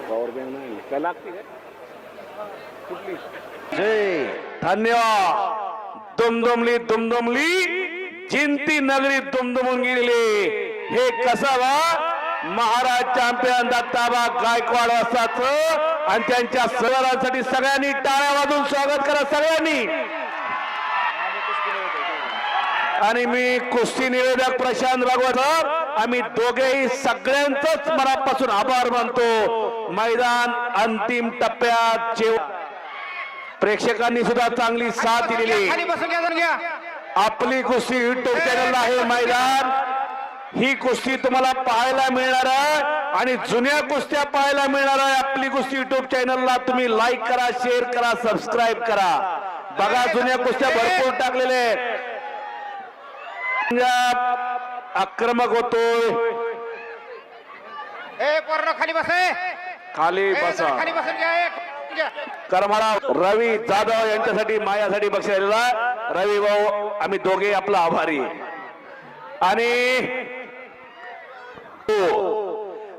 Power bank नाही काय लागते काय कुठली जय धन्यवाद दुमदुमली दुमदुमली जिंती नगरी दुमदुमून गेली हे कसावा महाराज चॅम्पियन दत्ताबा गायकवाड वासाचं आणि त्यांच्या सहकारांसाठी सगळ्यांनी टाळ्या वाजवून स्वागत करा सगळ्यांनी। आणि मी कुस्ती निवेदक प्रशांत भागवत आम्ही दोघेही सगळ्यांचंच मनापासून आभार मानतो। मैदान अंतिम टप्प्यात प्रेक्षकांनी सुद्धा चांगली साथ दिलेली। आपली कुस्ती युट्यूब चॅनलला आहे मैदान, ही कुस्ती तुम्हाला पाहायला मिळणार आहे आणि जुन्या कुस्त्या पाहायला मिळणार आहे। आपली कुस्ती युट्यूब चॅनलला तुम्ही लाईक करा, शेअर करा, सबस्क्राईब करा। बघा जुन्या कुस्त्या भरपूर टाकलेले आहेत। आक्रमक होतोय, खाली बसे, खाली बसा, खाली बसून घ्या। करमाळा रवी जाधव यांच्यासाठी मायासाठी बक्षीस आलेला रवी भाऊ, आम्ही दोघे आपला आभारी। आणि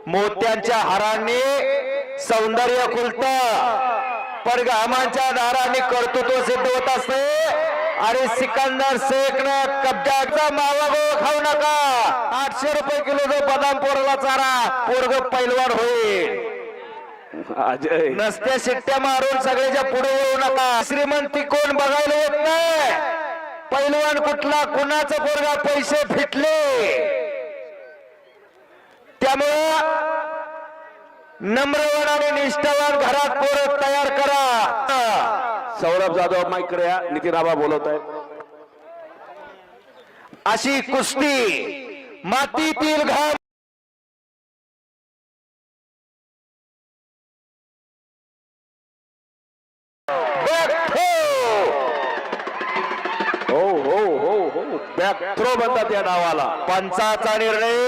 मोत्यांच्या हारांनी सौंदर्य खुलत, पण घामांच्या दारांनी कर्तृत्व सिद्ध होत असते। आणि सिकंदर शेखनं कब्जाचा मावा खाऊ नका। 800 रुपये किलो जो बदाम पोरला चारा, पोरग पैलवान होईल। अजय नसत्या शिट्ट्या मारून सगळ्याच्या पुढे येऊ नका। श्रीमंती कोण बघायला येत नाही, पैलवान कुठला कुणाचा पोरगा पैसे फिटले। त्यामुळं नम्रवान आणि निष्ठावान घरात पोरं तयार करा। सौरभ जाधव माईकडे या, नितीन आबा बोलत आहेत। अशी कुस्ती मातीतील घाम हो हो हो हो बॅक थ्रो म्हणतात या डावाला। पंचाचा निर्णय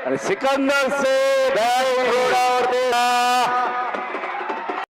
आणि सिकंदर से बॅक थ्रोडावर